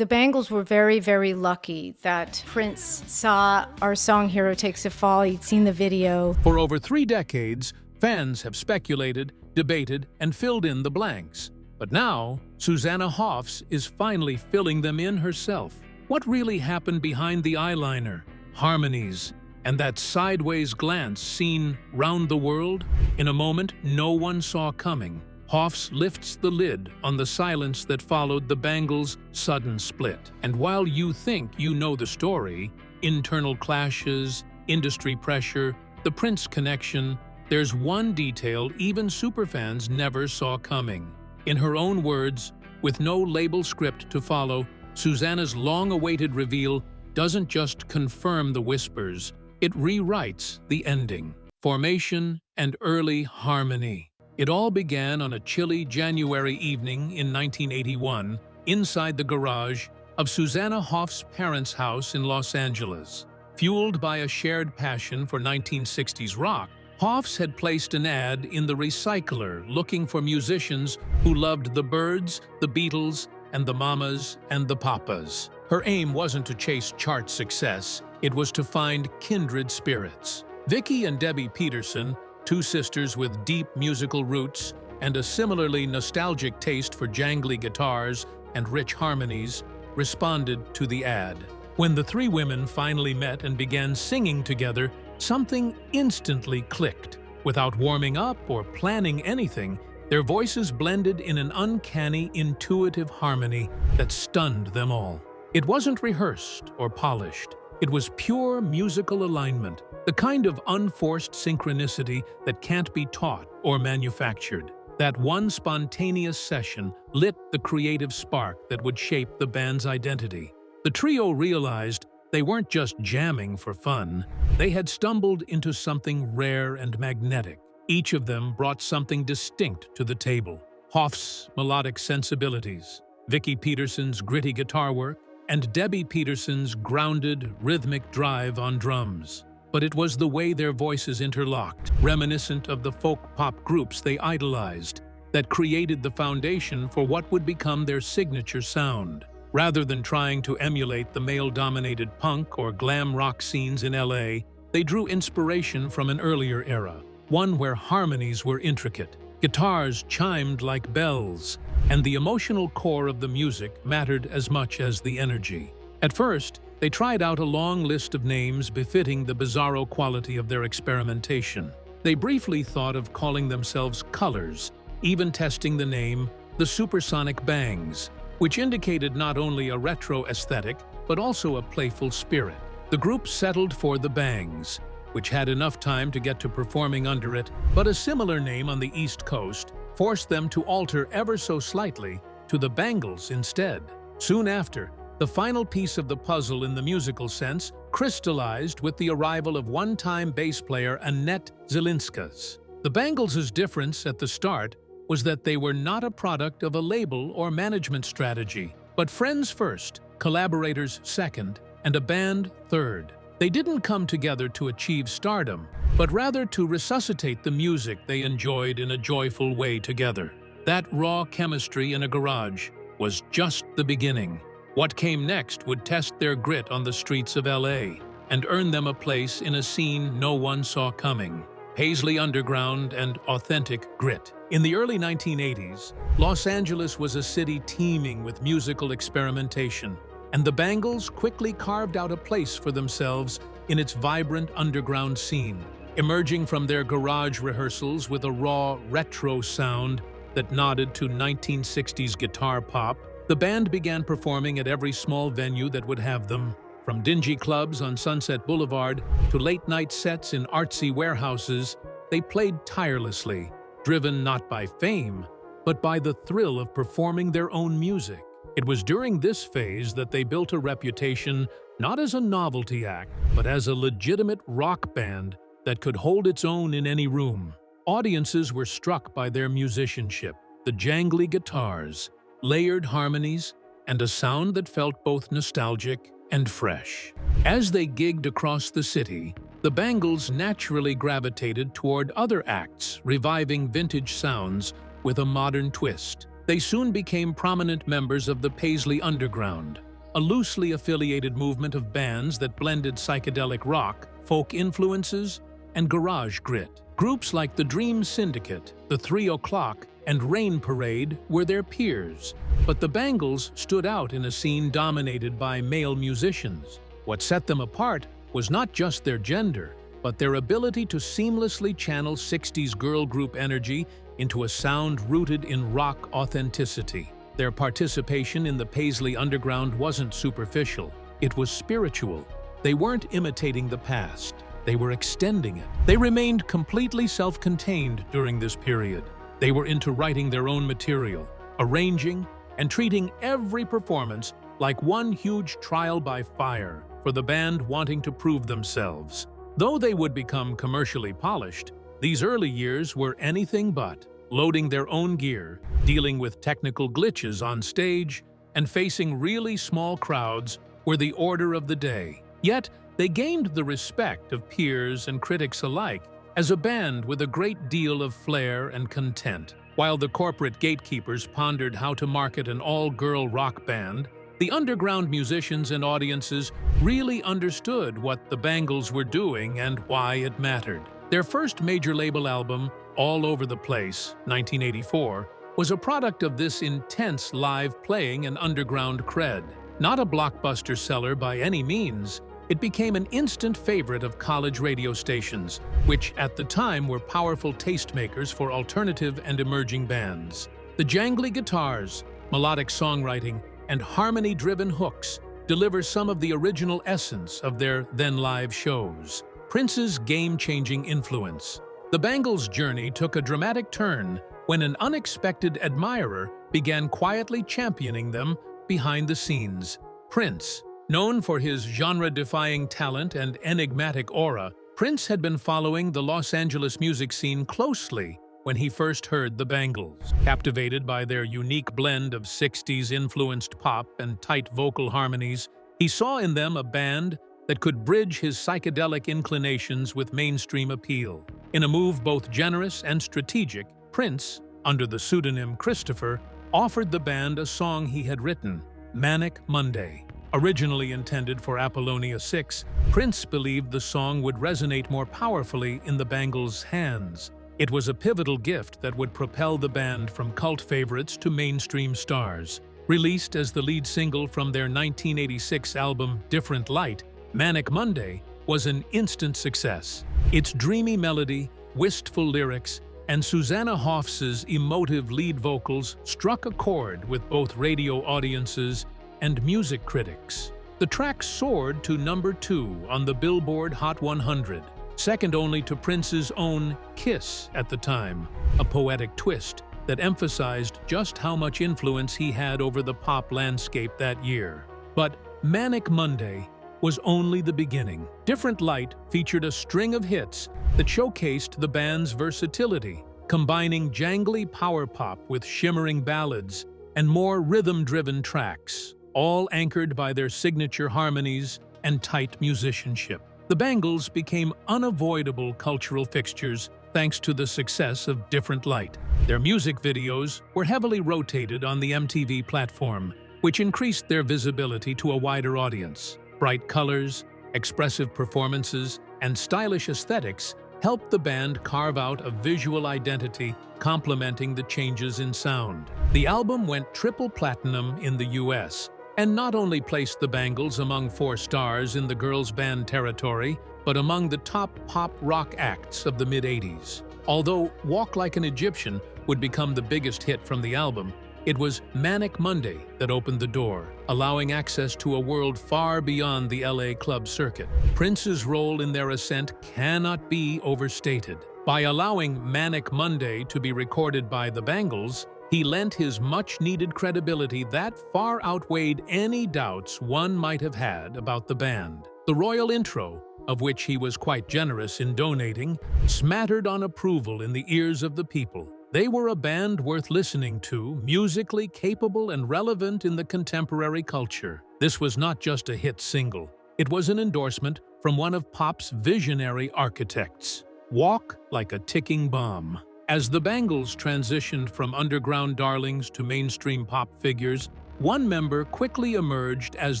The Bangles were very, very lucky that Prince saw our song Hero Takes a Fall. He'd seen the video. For over 3 decades, fans have speculated, debated, and filled in the blanks. But now, Susanna Hoffs is finally filling them in herself. What really happened behind the eyeliner, harmonies, and that sideways glance seen round the world? In a moment no one saw coming, Hoffs lifts the lid on the silence that followed the Bangles' sudden split. And while you think you know the story, internal clashes, industry pressure, the Prince connection, there's one detail even superfans never saw coming. In her own words, with no label script to follow, Susanna's long-awaited reveal doesn't just confirm the whispers, it rewrites the ending. Formation and early harmony. It all began on a chilly January evening in 1981 inside the garage of Susanna Hoffs' parents' house in Los Angeles. Fueled by a shared passion for 1960s rock, Hoffs had placed an ad in the Recycler looking for musicians who loved the Byrds, the Beatles, and the Mamas and the Papas. Her aim wasn't to chase chart success, it was to find kindred spirits. Vicki and Debbie Peterson, two sisters with deep musical roots and a similarly nostalgic taste for jangly guitars and rich harmonies, responded to the ad. When the three women finally met and began singing together, something instantly clicked. Without warming up or planning anything, their voices blended in an uncanny, intuitive harmony that stunned them all. It wasn't rehearsed or polished. It was pure musical alignment, the kind of unforced synchronicity that can't be taught or manufactured. That one spontaneous session lit the creative spark that would shape the band's identity. The trio realized they weren't just jamming for fun. They had stumbled into something rare and magnetic. Each of them brought something distinct to the table. Hoffs' melodic sensibilities, Vicki Peterson's gritty guitar work, and Debbie Peterson's grounded, rhythmic drive on drums. But it was the way their voices interlocked, reminiscent of the folk-pop groups they idolized, that created the foundation for what would become their signature sound. Rather than trying to emulate the male-dominated punk or glam rock scenes in LA, they drew inspiration from an earlier era, one where harmonies were intricate, guitars chimed like bells, and the emotional core of the music mattered as much as the energy. At first, they tried out a long list of names befitting the bizarro quality of their experimentation. They briefly thought of calling themselves Colors, even testing the name the Supersonic Bangs, which indicated not only a retro aesthetic, but also a playful spirit. The group settled for the Bangs, which had enough time to get to performing under it, but a similar name on the East Coast forced them to alter ever so slightly to the Bangles instead. Soon after, the final piece of the puzzle in the musical sense crystallized with the arrival of one-time bass player Annette Zelinskas. The Bangles' difference at the start was that they were not a product of a label or management strategy, but friends first, collaborators second, and a band third. They didn't come together to achieve stardom, but rather to resuscitate the music they enjoyed in a joyful way together. That raw chemistry in a garage was just the beginning. What came next would test their grit on the streets of LA and earn them a place in a scene no one saw coming. Paisley underground and authentic grit. In the early 1980s, Los Angeles was a city teeming with musical experimentation, and the Bangles quickly carved out a place for themselves in its vibrant underground scene. Emerging from their garage rehearsals with a raw, retro sound that nodded to 1960s guitar pop, the band began performing at every small venue that would have them. From dingy clubs on Sunset Boulevard to late-night sets in artsy warehouses, they played tirelessly, driven not by fame, but by the thrill of performing their own music. It was during this phase that they built a reputation not as a novelty act, but as a legitimate rock band that could hold its own in any room. Audiences were struck by their musicianship, the jangly guitars, layered harmonies, and a sound that felt both nostalgic and fresh. As they gigged across the city, the Bangles naturally gravitated toward other acts, reviving vintage sounds with a modern twist. They soon became prominent members of the Paisley underground, a loosely affiliated movement of bands that blended psychedelic rock, folk influences, and garage grit. Groups like the Dream Syndicate, the 3 O'Clock, and Rain Parade were their peers, but the Bangles stood out in a scene dominated by male musicians. What set them apart was not just their gender, but their ability to seamlessly channel 60s girl group energy into a sound rooted in rock authenticity. Their participation in the Paisley underground wasn't superficial, it was spiritual. They weren't imitating the past, they were extending it. They remained completely self-contained during this period. They were into writing their own material, arranging, and treating every performance like one huge trial by fire for the band wanting to prove themselves. Though they would become commercially polished, these early years were anything but, loading their own gear, dealing with technical glitches on stage, and facing really small crowds were the order of the day. Yet, they gained the respect of peers and critics alike as a band with a great deal of flair and content. While the corporate gatekeepers pondered how to market an all-girl rock band, the underground musicians and audiences really understood what the Bangles were doing and why it mattered. Their first major label album, All Over the Place, 1984, was a product of this intense live playing and underground cred. Not a blockbuster seller by any means, it became an instant favorite of college radio stations, which at the time were powerful tastemakers for alternative and emerging bands. The jangly guitars, melodic songwriting, and harmony-driven hooks deliver some of the original essence of their then-live shows. Prince's game-changing influence. The Bangles' journey took a dramatic turn when an unexpected admirer began quietly championing them behind the scenes. Prince, known for his genre-defying talent and enigmatic aura, Prince had been following the Los Angeles music scene closely when he first heard the Bangles. Captivated by their unique blend of 60s-influenced pop and tight vocal harmonies, he saw in them a band that could bridge his psychedelic inclinations with mainstream appeal. In a move both generous and strategic, Prince, under the pseudonym Christopher, offered the band a song he had written, Manic Monday. Originally intended for Apollonia 6, Prince believed the song would resonate more powerfully in the Bangles' hands. It was a pivotal gift that would propel the band from cult favorites to mainstream stars. Released as the lead single from their 1986 album Different Light, Manic Monday was an instant success. Its dreamy melody, wistful lyrics, and Susanna Hoffs' emotive lead vocals struck a chord with both radio audiences and music critics. The track soared to number 2 on the Billboard Hot 100, second only to Prince's own Kiss at the time, a poetic twist that emphasized just how much influence he had over the pop landscape that year. But Manic Monday was only the beginning. Different Light featured a string of hits that showcased the band's versatility, combining jangly power pop with shimmering ballads and more rhythm-driven tracks, all anchored by their signature harmonies and tight musicianship. The Bangles became unavoidable cultural fixtures thanks to the success of Different Light. Their music videos were heavily rotated on the MTV platform, which increased their visibility to a wider audience. Bright colors, expressive performances, and stylish aesthetics helped the band carve out a visual identity complementing the changes in sound. The album went triple platinum in the US, and not only placed the Bangles among 4 stars in the girls' band territory, but among the top pop rock acts of the mid-80s. Although Walk Like an Egyptian would become the biggest hit from the album, it was Manic Monday that opened the door, allowing access to a world far beyond the LA club circuit. Prince's role in their ascent cannot be overstated. By allowing Manic Monday to be recorded by the Bangles, he lent his much-needed credibility that far outweighed any doubts one might have had about the band. The royal intro, of which he was quite generous in donating, smattered on approval in the ears of the people. They were a band worth listening to, musically capable and relevant in the contemporary culture. This was not just a hit single. It was an endorsement from one of pop's visionary architects. Walk Like a Ticking Bomb. As the Bangles transitioned from underground darlings to mainstream pop figures, one member quickly emerged as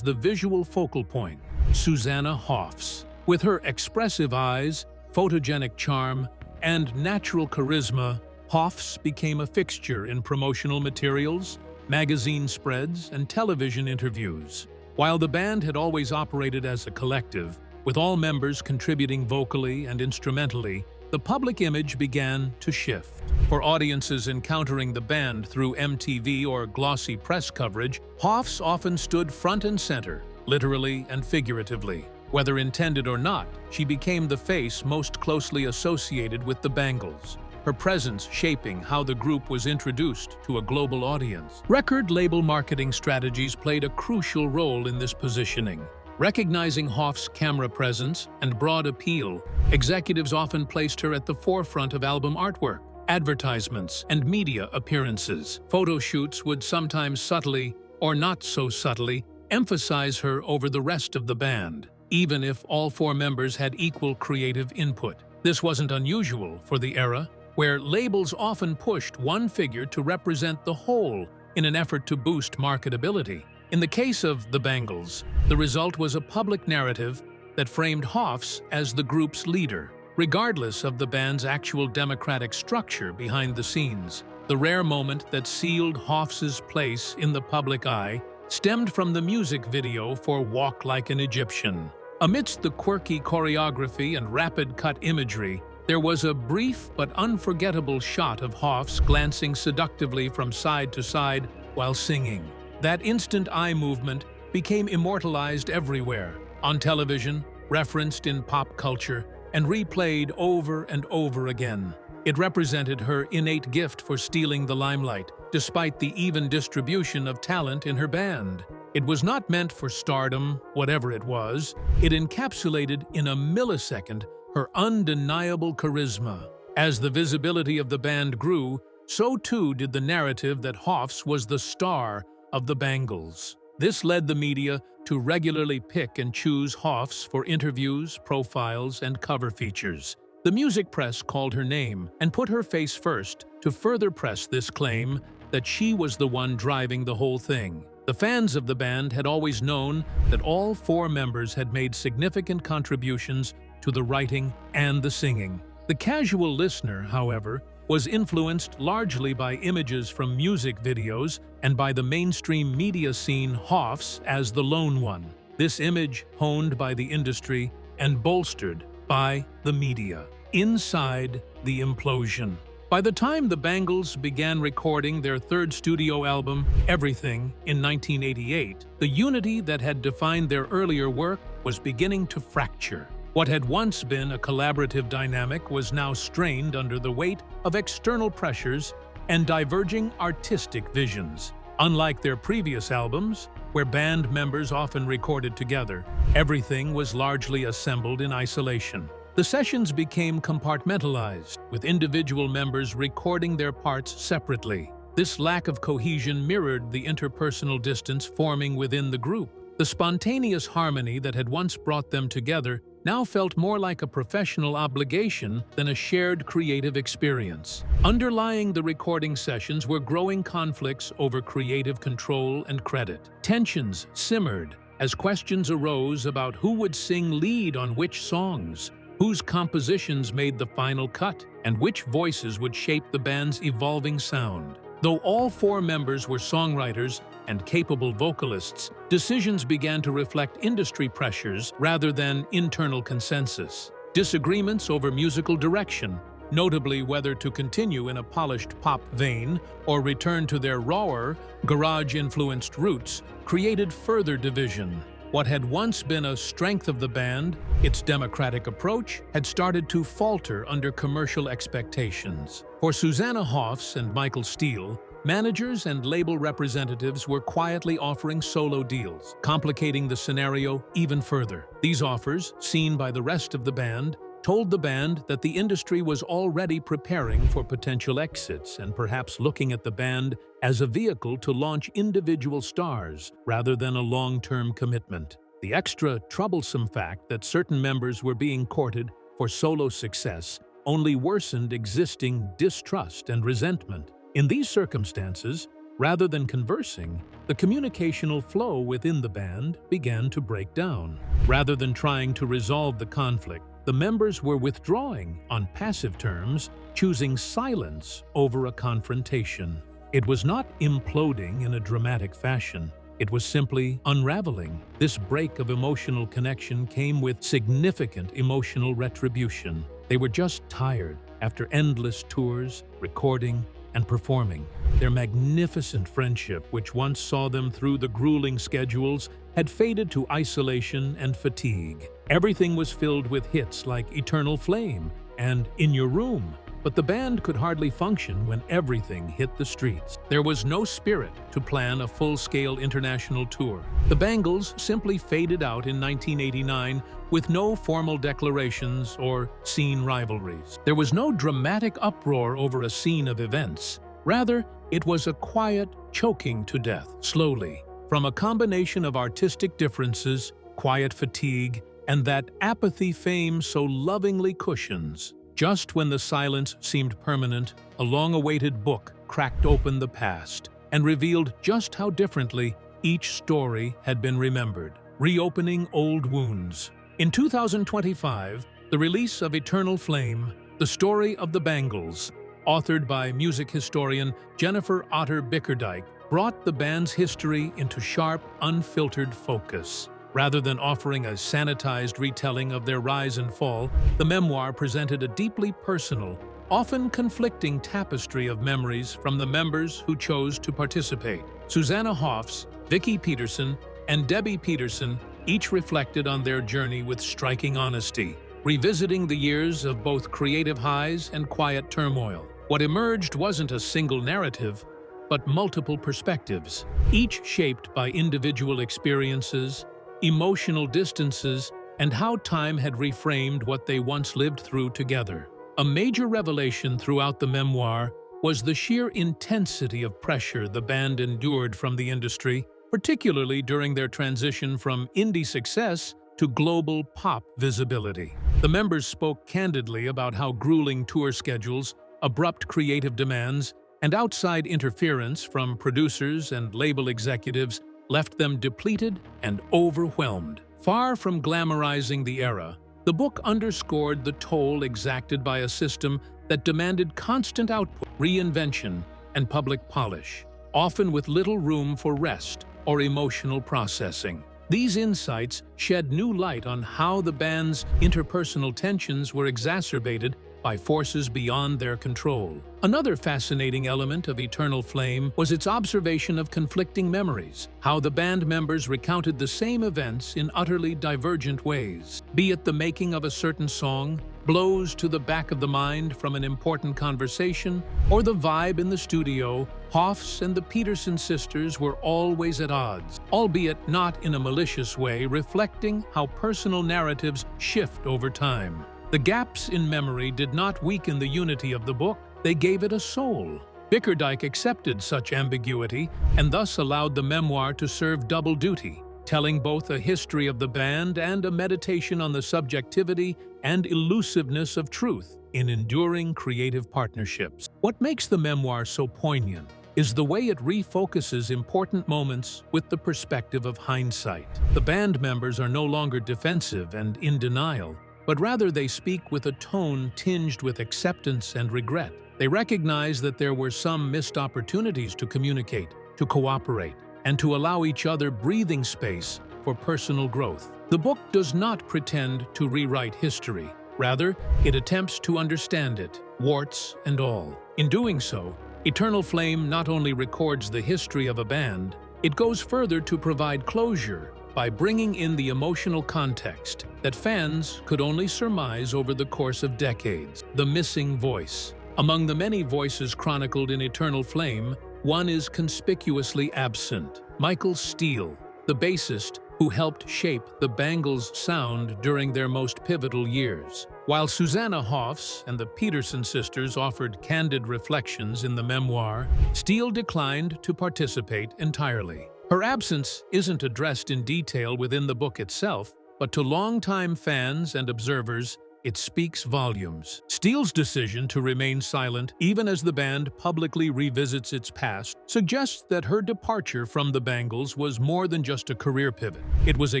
the visual focal point, Susanna Hoffs. With her expressive eyes, photogenic charm, and natural charisma, Hoffs became a fixture in promotional materials, magazine spreads, and television interviews. While the band had always operated as a collective, with all members contributing vocally and instrumentally, the public image began to shift. For audiences encountering the band through MTV or glossy press coverage, Hoffs often stood front and center, literally and figuratively. Whether intended or not, she became the face most closely associated with the Bangles, her presence shaping how the group was introduced to a global audience. Record label marketing strategies played a crucial role in this positioning. Recognizing Hoffs' camera presence and broad appeal, executives often placed her at the forefront of album artwork, advertisements, and media appearances. Photo shoots would sometimes subtly, or not so subtly, emphasize her over the rest of the band, even if all four members had equal creative input. This wasn't unusual for the era, where labels often pushed one figure to represent the whole in an effort to boost marketability. In the case of the Bangles, the result was a public narrative that framed Hoffs as the group's leader, regardless of the band's actual democratic structure behind the scenes. The rare moment that sealed Hoffs' place in the public eye stemmed from the music video for Walk Like an Egyptian. Amidst the quirky choreography and rapid-cut imagery, there was a brief but unforgettable shot of Hoffs glancing seductively from side to side while singing. That instant eye movement became immortalized everywhere, on television, referenced in pop culture, and replayed over and over again. It represented her innate gift for stealing the limelight, despite the even distribution of talent in her band. It was not meant for stardom, whatever it was. It encapsulated in a millisecond her undeniable charisma. As the visibility of the band grew, so too did the narrative that Hoffs was the star of the Bangles. This led the media to regularly pick and choose Hoffs for interviews, profiles, and cover features. The music press called her name and put her face first to further press this claim that she was the one driving the whole thing. The fans of the band had always known that all four members had made significant contributions to the writing and the singing. The casual listener, however, was influenced largely by images from music videos and by the mainstream media scene Hoffs as the lone one. This image honed by the industry and bolstered by the media. Inside the implosion. By the time the Bangles began recording their third studio album, Everything, in 1988, the unity that had defined their earlier work was beginning to fracture. What had once been a collaborative dynamic was now strained under the weight of external pressures and diverging artistic visions. Unlike their previous albums, where band members often recorded together, Everything was largely assembled in isolation. The sessions became compartmentalized, with individual members recording their parts separately. This lack of cohesion mirrored the interpersonal distance forming within the group. The spontaneous harmony that had once brought them together now felt more like a professional obligation than a shared creative experience. Underlying the recording sessions were growing conflicts over creative control and credit. Tensions simmered as questions arose about who would sing lead on which songs, whose compositions made the final cut, and which voices would shape the band's evolving sound. Though all four members were songwriters and capable vocalists, decisions began to reflect industry pressures rather than internal consensus. Disagreements over musical direction, notably whether to continue in a polished pop vein or return to their rawer, garage-influenced roots, created further division. What had once been a strength of the band, its democratic approach, had started to falter under commercial expectations. For Susanna Hoffs and Michael Steele, managers and label representatives were quietly offering solo deals, complicating the scenario even further. These offers, seen by the rest of the band, told the band that the industry was already preparing for potential exits and perhaps looking at the band as a vehicle to launch individual stars rather than a long-term commitment. The extra troublesome fact that certain members were being courted for solo success only worsened existing distrust and resentment. In these circumstances, Rather than conversing, the communicational flow within the band began to break down. Rather than trying to resolve the conflict, the members were withdrawing on passive terms, choosing silence over a confrontation. It was not imploding in a dramatic fashion. It was simply unraveling. This break of emotional connection came with significant emotional retribution. They were just tired after endless tours, recording, and performing. Their magnificent friendship, which once saw them through the grueling schedules, had faded to isolation and fatigue. Everything was filled with hits like Eternal Flame and In Your Room, but the band could hardly function when everything hit the streets. There was no spirit to plan a full-scale international tour. The Bangles simply faded out in 1989 with no formal declarations or scene rivalries. There was no dramatic uproar over a scene of events. Rather, it was a quiet choking to death, slowly, from a combination of artistic differences, quiet fatigue, and that apathy fame so lovingly cushions. Just when the silence seemed permanent, a long-awaited book cracked open the past and revealed just how differently each story had been remembered, reopening old wounds. In 2025, the release of Eternal Flame, the story of the Bangles, authored by music historian Jennifer Otter Bickerdike, brought the band's history into sharp, unfiltered focus. Rather than offering a sanitized retelling of their rise and fall, the memoir presented a deeply personal, often conflicting tapestry of memories from the members who chose to participate. Susanna Hoffs, Vicki Peterson, and Debbie Peterson each reflected on their journey with striking honesty, revisiting the years of both creative highs and quiet turmoil. What emerged wasn't a single narrative, but multiple perspectives, each shaped by individual experiences, emotional distances, and how time had reframed what they once lived through together. A major revelation throughout the memoir was the sheer intensity of pressure the band endured from the industry, particularly during their transition from indie success to global pop visibility. The members spoke candidly about how grueling tour schedules, abrupt creative demands, and outside interference from producers and label executives left them depleted and overwhelmed. Far from glamorizing the era, the book underscored the toll exacted by a system that demanded constant output, reinvention, and public polish, often with little room for rest or emotional processing. These insights shed new light on how the band's interpersonal tensions were exacerbated by forces beyond their control. Another fascinating element of Eternal Flame was its observation of conflicting memories, how the band members recounted the same events in utterly divergent ways. Be it the making of a certain song, blows to the back of the mind from an important conversation, or the vibe in the studio, Hoffs and the Peterson sisters were always at odds, albeit not in a malicious way, reflecting how personal narratives shift over time. The gaps in memory did not weaken the unity of the book, they gave it a soul. Bickerdike accepted such ambiguity and thus allowed the memoir to serve double duty, telling both a history of the band and a meditation on the subjectivity and elusiveness of truth in enduring creative partnerships. What makes the memoir so poignant is the way it refocuses important moments with the perspective of hindsight. The band members are no longer defensive and in denial, but rather they speak with a tone tinged with acceptance and regret. They recognize that there were some missed opportunities to communicate, to cooperate, and to allow each other breathing space for personal growth. The book does not pretend to rewrite history. Rather, it attempts to understand it, warts and all. In doing so, Eternal Flame not only records the history of a band, it goes further to provide closure by bringing in the emotional context that fans could only surmise over the course of decades. The missing voice. Among the many voices chronicled in Eternal Flame, one is conspicuously absent: Michael Steele, the bassist who helped shape the Bangles' sound during their most pivotal years. While Susanna Hoffs and the Peterson sisters offered candid reflections in the memoir, Steele declined to participate entirely. Her absence isn't addressed in detail within the book itself, but to longtime fans and observers, It speaks volumes. Steele's decision to remain silent, even as the band publicly revisits its past, suggests that her departure from the Bangles was more than just a career pivot. It was a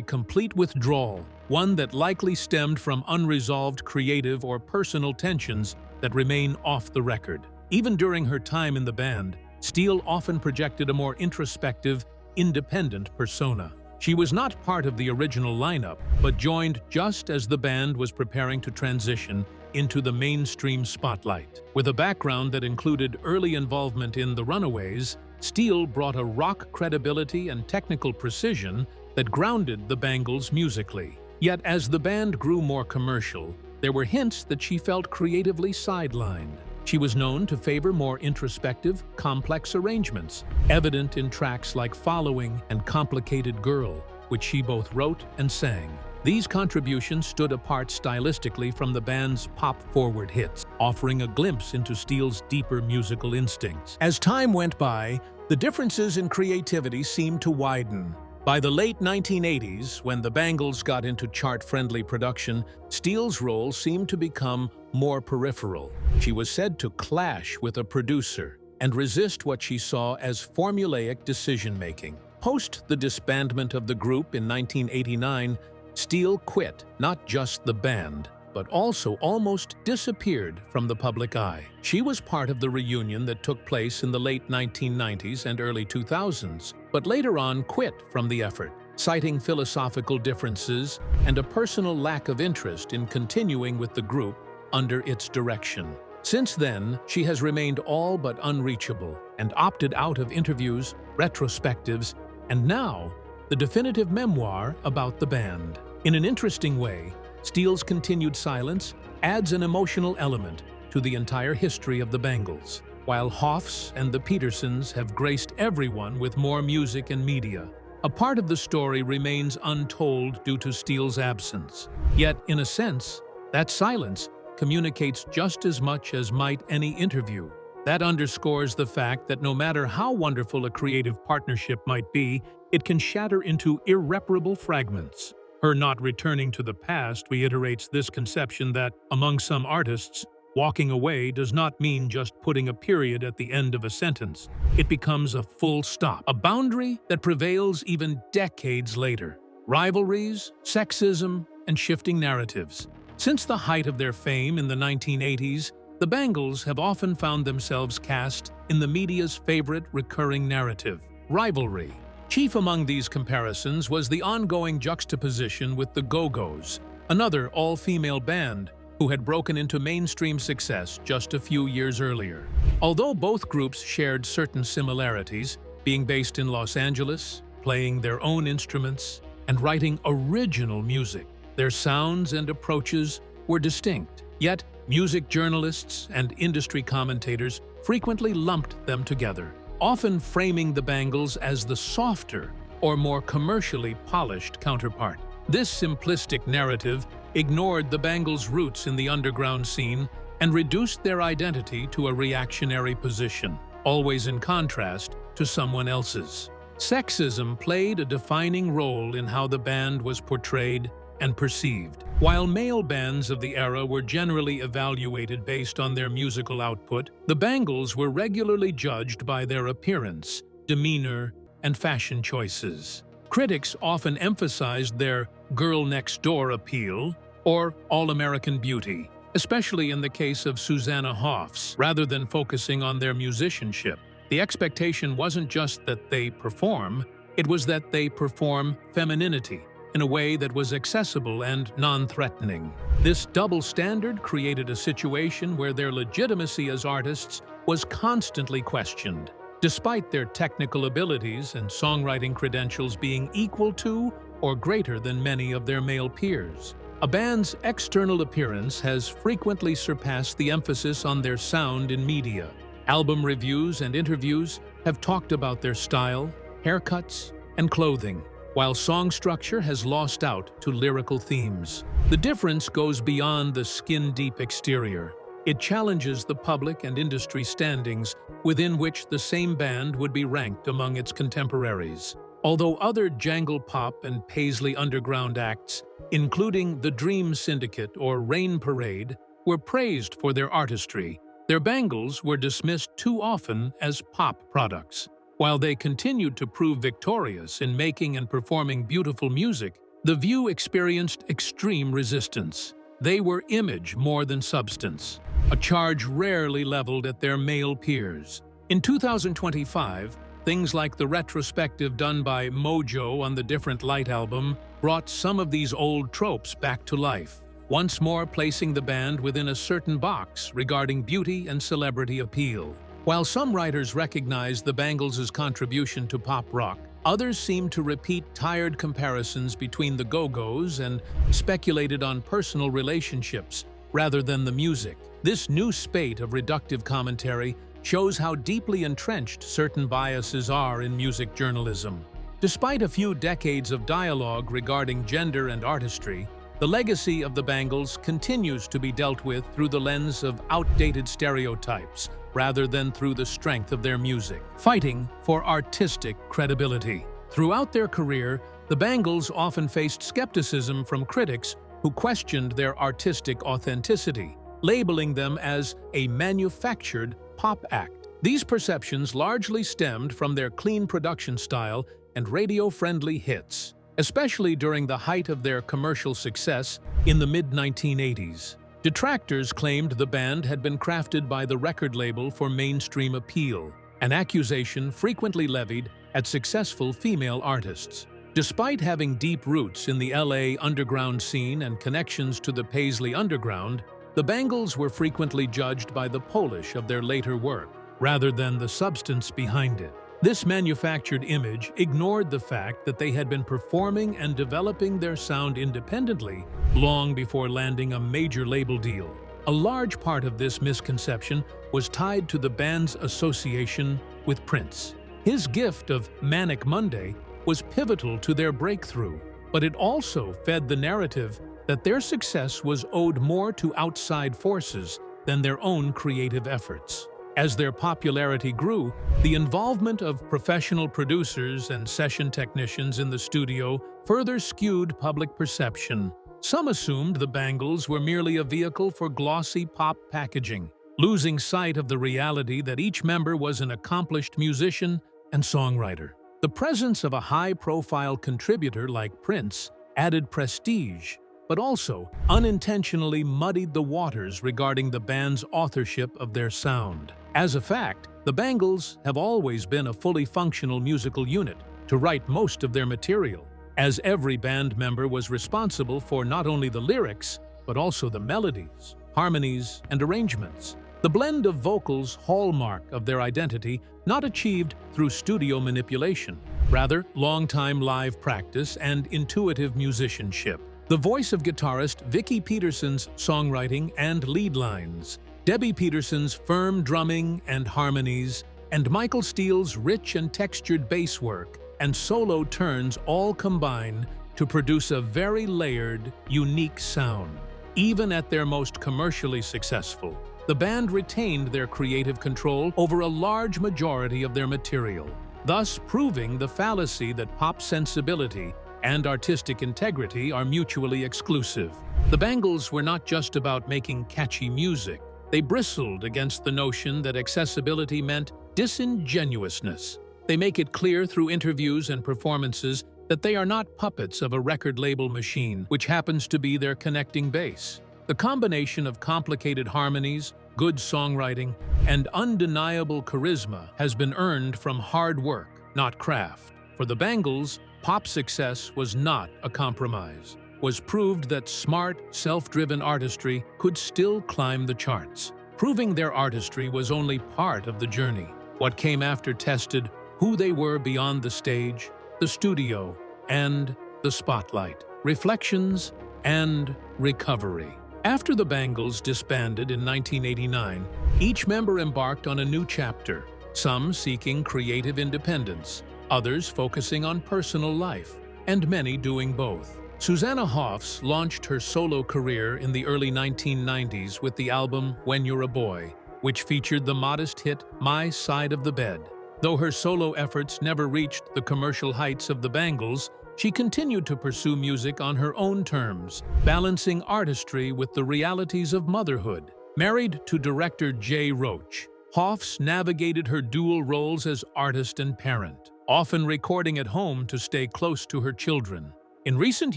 complete withdrawal, one that likely stemmed from unresolved creative or personal tensions that remain off the record. Even during her time in the band, Steele often projected a more introspective, independent persona. She was not part of the original lineup, but joined just as the band was preparing to transition into the mainstream spotlight. With a background that included early involvement in The Runaways, Steele brought a rock credibility and technical precision that grounded the Bangles musically. Yet as the band grew more commercial, there were hints that she felt creatively sidelined. She was known to favor more introspective, complex arrangements, evident in tracks like Following and Complicated Girl, which she both wrote and sang. These contributions stood apart stylistically from the band's pop-forward hits, offering a glimpse into Steele's deeper musical instincts. As time went by, the differences in creativity seemed to widen. By the late 1980s, when the Bangles got into chart-friendly production, Steele's role seemed to become more peripheral. She was said to clash with a producer and resist what she saw as formulaic decision-making. Post the disbandment of the group in 1989, Steele quit not just the band, but also almost disappeared from the public eye. She was part of the reunion that took place in the late 1990s and early 2000s, but later on quit from the effort, citing philosophical differences and a personal lack of interest in continuing with the group under its direction. Since then, she has remained all but unreachable and opted out of interviews, retrospectives, and now the definitive memoir about the band. In an interesting way, Steele's continued silence adds an emotional element to the entire history of the Bangles. While Hoffs and the Petersons have graced everyone with more music and media, a part of the story remains untold due to Steele's absence. Yet, in a sense, that silence communicates just as much as might any interview. That underscores the fact that no matter how wonderful a creative partnership might be, it can shatter into irreparable fragments. Her not returning to the past reiterates this conception that, among some artists, walking away does not mean just putting a period at the end of a sentence. It becomes a full stop, a boundary that prevails even decades later. Rivalries, sexism, and shifting narratives. Since the height of their fame in the 1980s, the Bangles have often found themselves cast in the media's favorite recurring narrative, rivalry. Chief among these comparisons was the ongoing juxtaposition with the Go-Go's, another all-female band who had broken into mainstream success just a few years earlier. Although both groups shared certain similarities, being based in Los Angeles, playing their own instruments, and writing original music, their sounds and approaches were distinct. Yet, music journalists and industry commentators frequently lumped them together, often framing the Bangles as the softer or more commercially polished counterpart. This simplistic narrative ignored the Bangles' roots in the underground scene and reduced their identity to a reactionary position, always in contrast to someone else's. Sexism played a defining role in how the band was portrayed and perceived. While male bands of the era were generally evaluated based on their musical output, the Bangles were regularly judged by their appearance, demeanor, and fashion choices. Critics often emphasized their girl-next-door appeal or all-American beauty, especially in the case of Susanna Hoffs, rather than focusing on their musicianship. The expectation wasn't just that they perform, it was that they perform femininity in a way that was accessible and non-threatening. This double standard created a situation where their legitimacy as artists was constantly questioned, despite their technical abilities and songwriting credentials being equal to or greater than many of their male peers. A band's external appearance has frequently surpassed the emphasis on their sound in media. Album reviews and interviews have talked about their style, haircuts, and clothing, while song structure has lost out to lyrical themes. The difference goes beyond the skin-deep exterior. It challenges the public and industry standings within which the same band would be ranked among its contemporaries. although other jangle pop and Paisley underground acts, including the Dream Syndicate or Rain Parade, were praised for their artistry, their Bangles were dismissed too often as pop products. While they continued to prove victorious in making and performing beautiful music, The View experienced extreme resistance. They were image more than substance, a charge rarely leveled at their male peers. In 2025, things like the retrospective done by Mojo on the Different Light album brought some of these old tropes back to life, once more placing the band within a certain box regarding beauty and celebrity appeal. While some writers recognize the Bangles' contribution to pop rock, others seem to repeat tired comparisons between the Go-Go's and speculated on personal relationships rather than the music. This new spate of reductive commentary shows how deeply entrenched certain biases are in music journalism. Despite a few decades of dialogue regarding gender and artistry, the legacy of the Bangles continues to be dealt with through the lens of outdated stereotypes rather than through the strength of their music, fighting for artistic credibility. Throughout their career, the Bangles often faced skepticism from critics who questioned their artistic authenticity, labeling them as a manufactured pop act. These perceptions largely stemmed from their clean production style and radio-friendly hits, especially during the height of their commercial success in the mid-1980s. Detractors claimed the band had been crafted by the record label for mainstream appeal, an accusation frequently levied at successful female artists. Despite having deep roots in the LA underground scene and connections to the Paisley Underground, the Bangles were frequently judged by the polish of their later work, rather than the substance behind it. This manufactured image ignored the fact that they had been performing and developing their sound independently long before landing a major label deal. A large part of this misconception was tied to the band's association with Prince. His gift of Manic Monday was pivotal to their breakthrough, but it also fed the narrative that their success was owed more to outside forces than their own creative efforts. As their popularity grew, the involvement of professional producers and session technicians in the studio further skewed public perception. Some assumed the Bangles were merely a vehicle for glossy pop packaging, losing sight of the reality that each member was an accomplished musician and songwriter. The presence of a high-profile contributor like Prince added prestige, but also unintentionally muddied the waters regarding the band's authorship of their sound. As a fact, the Bangles have always been a fully functional musical unit to write most of their material, as every band member was responsible for not only the lyrics, but also the melodies, harmonies, and arrangements. The blend of vocals hallmark of their identity not achieved through studio manipulation, rather long-time live practice and intuitive musicianship. The voice of guitarist Vicki Peterson's songwriting and lead lines, Debbie Peterson's firm drumming and harmonies, and Michael Steele's rich and textured bass work and solo turns all combine to produce a very layered, unique sound. Even at their most commercially successful, the band retained their creative control over a large majority of their material, thus proving the fallacy that pop sensibility and artistic integrity are mutually exclusive. The Bangles were not just about making catchy music. They bristled against the notion that accessibility meant disingenuousness. They make it clear through interviews and performances that they are not puppets of a record label machine, which happens to be their connecting base. The combination of complicated harmonies, good songwriting, and undeniable charisma has been earned from hard work, not craft. For the Bangles, pop success was not a compromise. Was proved that smart, self-driven artistry could still climb the charts. Proving their artistry was only part of the journey. What came after tested who they were beyond the stage, the studio, and the spotlight, reflections, and recovery. After the Bangles disbanded in 1989, each member embarked on a new chapter, some seeking creative independence, others focusing on personal life, and many doing both. Susanna Hoffs launched her solo career in the early 1990s with the album When You're a Boy, which featured the modest hit My Side of the Bed. Though her solo efforts never reached the commercial heights of the Bangles, she continued to pursue music on her own terms, balancing artistry with the realities of motherhood. Married to director Jay Roach, Hoffs navigated her dual roles as artist and parent, often recording at home to stay close to her children. In recent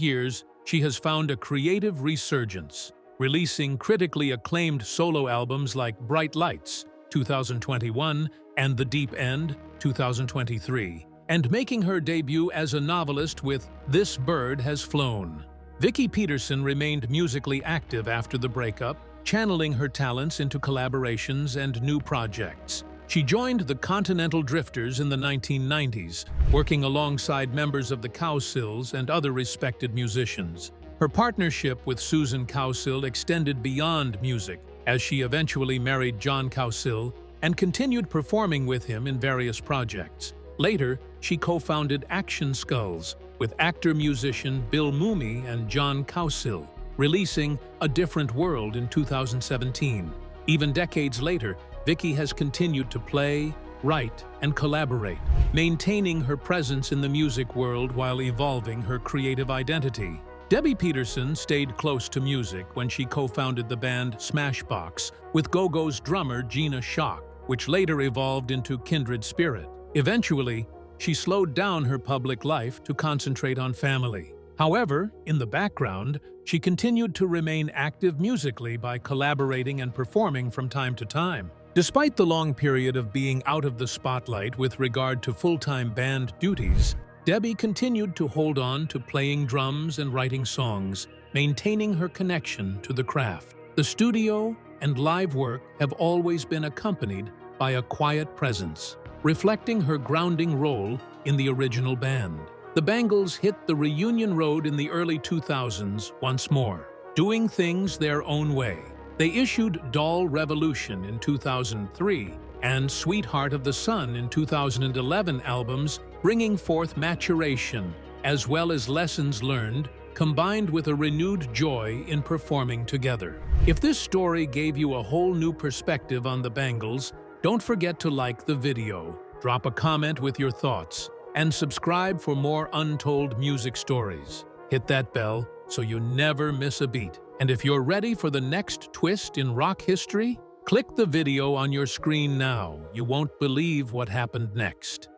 years, she has found a creative resurgence, releasing critically acclaimed solo albums like Bright Lights, 2021, and The Deep End, 2023, and making her debut as a novelist with This Bird Has Flown. Vicki Peterson remained musically active after the breakup, channeling her talents into collaborations and new projects. She joined the Continental Drifters in the 1990s, working alongside members of the Cowsills and other respected musicians. Her partnership with Susan Cowsill extended beyond music, as she eventually married John Cowsill and continued performing with him in various projects. Later, she co-founded Action Skulls with actor-musician Bill Mumy and John Cowsill, releasing A Different World in 2017. Even decades later, Vicki has continued to play, write, and collaborate, maintaining her presence in the music world while evolving her creative identity. Debbie Peterson stayed close to music when she co-founded the band Smashbox with Go-Go's drummer Gina Shock, which later evolved into Kindred Spirit. Eventually, she slowed down her public life to concentrate on family. However, in the background, she continued to remain active musically by collaborating and performing from time to time. Despite the long period of being out of the spotlight with regard to full-time band duties, Debbie continued to hold on to playing drums and writing songs, maintaining her connection to the craft. The studio and live work have always been accompanied by a quiet presence, reflecting her grounding role in the original band. The Bangles hit the reunion road in the early 2000s once more, doing things their own way. They issued Doll Revolution in 2003 and Sweetheart of the Sun in 2011 albums, bringing forth maturation as well as lessons learned, combined with a renewed joy in performing together. If this story gave you a whole new perspective on the Bangles, don't forget to like the video, drop a comment with your thoughts, and subscribe for more untold music stories. Hit that bell so you never miss a beat. And if you're ready for the next twist in rock history, click the video on your screen now. You won't believe what happened next.